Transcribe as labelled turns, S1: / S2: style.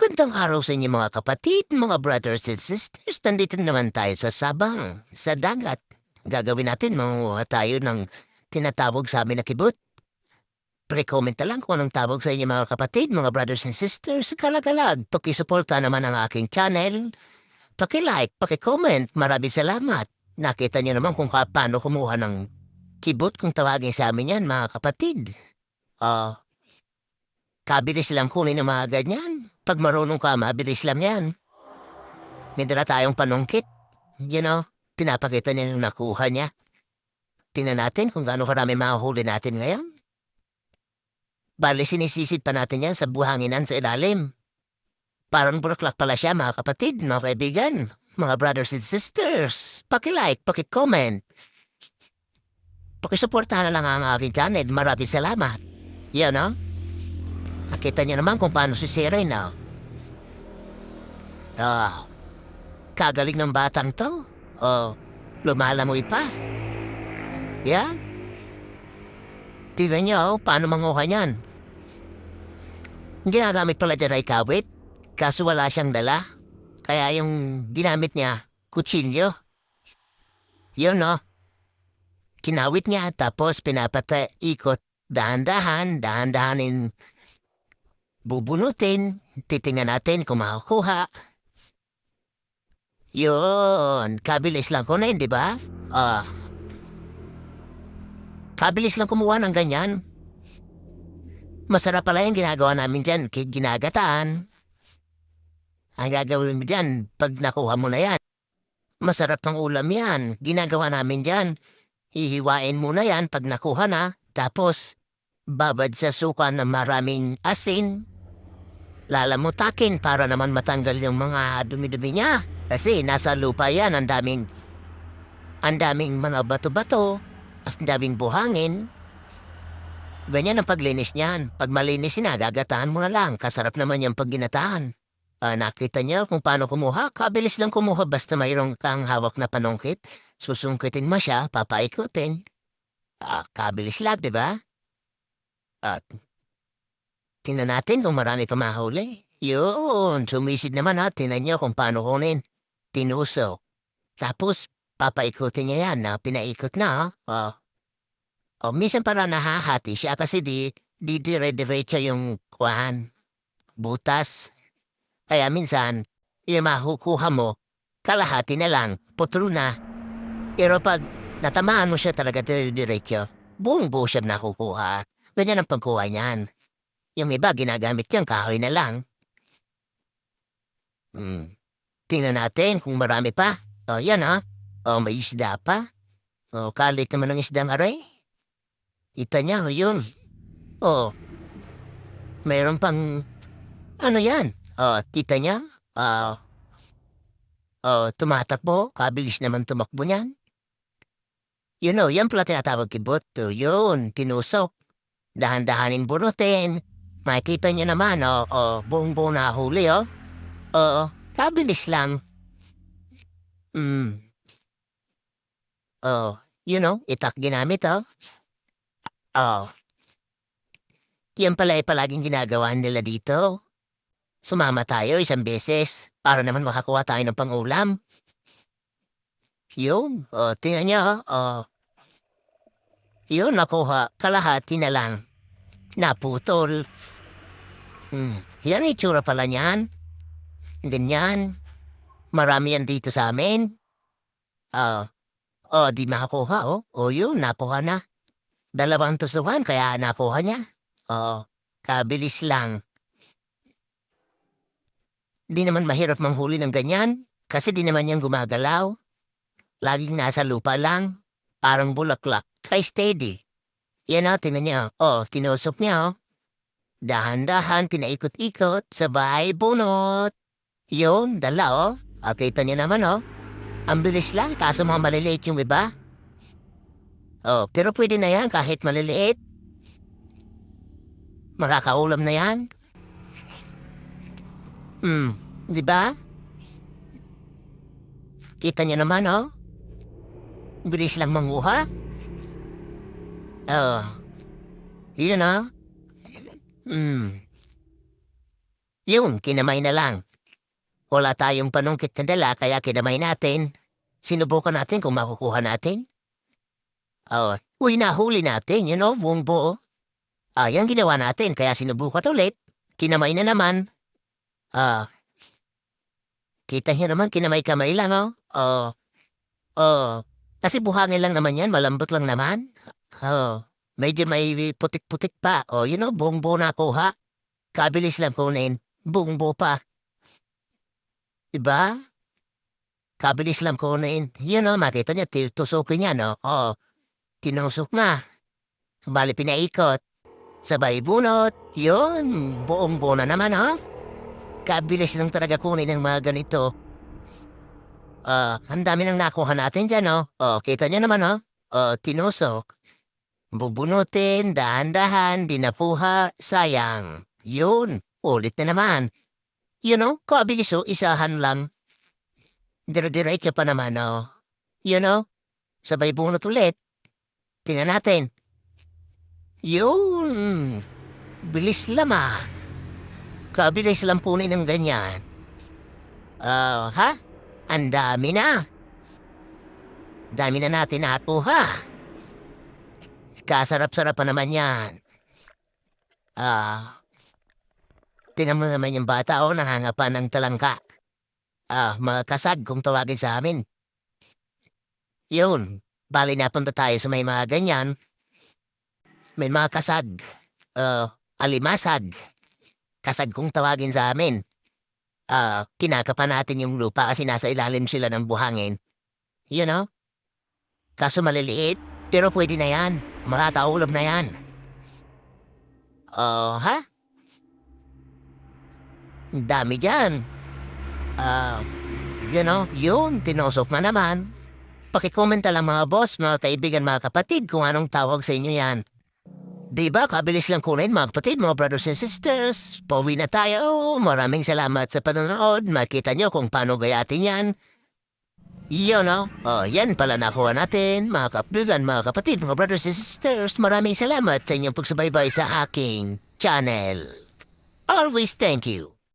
S1: Magandang araw sa inyo mga kapatid, mga brothers and sisters. Nandito naman tayo sa Sabang, sa dagat. Gagawin natin, manguha tayo ng tinatawag sa amin na kibot. Pre-comment na lang kung anong tawag sa inyo mga kapatid, mga brothers and sisters. Kalagalag, pakisuporta naman ang aking channel. Paki-like, paki-comment. Maraming salamat. Nakita niyo naman kung paano kumuha ng kibot kung tawagin sa amin yan mga kapatid. Ah, kabilis lang kunin ng mga ganyan. Pag marunong ka, mabilis lang yan. May dala tayong panungkit. Pinapakita niya yung nakuha niya. Tingnan natin kung gaano karami mahuli natin ngayon. Bale, sinisisid pa natin yan sa buhanginan sa ilalim. Parang bulaklak pala siya, mga kapatid, mga kaibigan, mga brothers and sisters. Paki-like, paki-comment. Pakisuportahan na lang ang aking channel. Maraming salamat. Yan, no? Nakita niyo naman kung paano sisirin, no? Kagaling ng batang to. Lumalamoy pa. Yan. Tingnan niyo, paano manguha niyan. Ginagamit pala dyan ay kawit, kaso wala siyang dala. Kaya yung ginamit niya, kutsilyo. Yun, no? Kinawit niya, tapos ikot. Dahan-dahanin, bubunutin. Titingnan natin kung makukuha. Yun, kabilis lang kunin, di ba? Kabilis lang kumuha ng ganyan. Masarap pala yung ginagawa namin dyan, ginagataan. Ang gagawin mo dyan, pag nakuha mo na yan. Masarap ng ulam yan, ginagawa namin dyan. Hihiwain mo na yan pag nakuha na, tapos babad sa suka na maraming asin. Lalamutakin para naman matanggal yung mga dumi-dumi niya. Kasi nasa lupa yan, ang daming mga bato-bato, ang daming buhangin. Ganyan ang paglinis niyan. Pag malinis na, gagataan mo na lang. Kasarap naman yung pag ginataan. Nakita niyo kung paano kumuha? Kabilis lang kumuha basta mayroong kang hawak na panungkit. Susungkitin mo siya, papaikutin. Kabilis lang, di ba? At tingnan natin kung marami pa mahuli. Yun, sumisid naman ha. Tingnan niyo kung paano kunin. Tinusok. Tapos, papaikutin niya yan na pinaikot na ha. Minsan para nahahati siya kasi di dire-diretso yung butas. Kaya minsan, yung makukuha mo, kalahati na lang, putro na. Pero pag natamaan mo siya talaga dire-diretso, buong-buo siya nakukuha. Ganyan ang pagkuha niyan. Yung iba, ginagamit yung kahoy na lang. Tingnan natin kung marami pa. Yan ha. May isda pa. Kalit naman ng isdang aray. Kita niya, yun. Mayroon pang, ano yan? Kita niya? Tumatakbo. Kabilis naman tumakbo niyan. Yan pala tinatawag kibot. Yun, tinusok. Dahan-dahanin bunutin. Makikita niyo naman, buong-buo na huli, kabilis lang. Itak ginamit, yan pala ay palaging ginagawa nila dito. Sumama tayo isang beses para naman makakuha tayo ng pang-ulam. Yun, tingnan niyo, yun, nakuha, kalahati na lang. Naputol. Yan ang itsura pala niyan. Ganyan. Marami yan dito sa amin. Di makakuha, yun, nakuha na. 2 tusukan, kaya nakuha niya. Kabilis lang. Di naman mahirap manghuli ng ganyan, kasi di naman yan gumagalaw. Laging nasa lupa lang, parang bulaklak, kay steady. Yan tingnan niya, tinusok niya, Dahan-dahan, pinaikot-ikot, sabay, bunot. Yun, dala, kita niya naman, Ang bilis lang, kaso mga maliliit yung iba. Pero pwede na yan kahit maliliit. Makakaulam na yan. Di ba? Kita niyo naman, bilis lang manguha. Yun, Yun, kinamay na lang. Wala tayong panungkit na dala kaya kinamay natin. Sinubukan natin kung makukuha natin. Oh, uy, nahuli natin, buong buo. Yan ginawa natin kaya sinubukan ulit. Kinamay na naman. Ah, kita niyo naman kinamay-kamay lang, oh. Oh. Kasi buhangin lang naman yan, malambot lang naman. Oh, medyo may putik-putik pa. Oh, buong buo nakuha. Kabilis lang kunin. Buong buo pa. Diba? Kabilis lang kunin. Makita niya, tusukin niya, no? Oh, tinusok na. Bali pinaikot. Sabay bunot. Yun, buong buo na naman, ha? Kabilis lang talaga kunin ng mga ganito. Ang dami nang nakuha natin dyan, no? Oh, kita niyo naman, no? Oh, tinusok. Bubunutin, dahan-dahan, dinapuha, sayang. Yun, ulit na naman. Kabilis, isahan lang. Dire-diretso pa naman, oh. Sabay bunot ulit. Tingnan natin. Yun, bilis lamang. Kabilis lang punin ng ganyan. Ha? Ang dami na. Dami na natin nakuha. Kasarap-sarap pa naman yan. Tingnan mo naman yung bata, nangangapan ng talangka. Mga kasag kung tawagin sa amin. Yun, bali napunta tayo sa may mga ganyan. May mga kasag. Alimasag. Kasag kung tawagin sa amin. Kinakapan natin yung lupa kasi nasa ilalim sila ng buhangin. Kaso maliliit, pero pwede na yan. Makakaulam na yan. Ha? Ang dami dyan. Yun, tinusok na naman. Pakikomenta lang mga boss, mga kaibigan, mga kapatid kung anong tawag sa inyo yan. Diba, kabilis lang kunin mga kapatid, mga brothers and sisters. Pauwi na tayo. Maraming salamat sa panonood. Makita nyo kung paano gayatin yan. Yan pala nakuha natin, mga kaibigan, mga kapatid, mga brothers and sisters. Maraming salamat sa inyong pagsubaybay sa aking channel. Always thank you.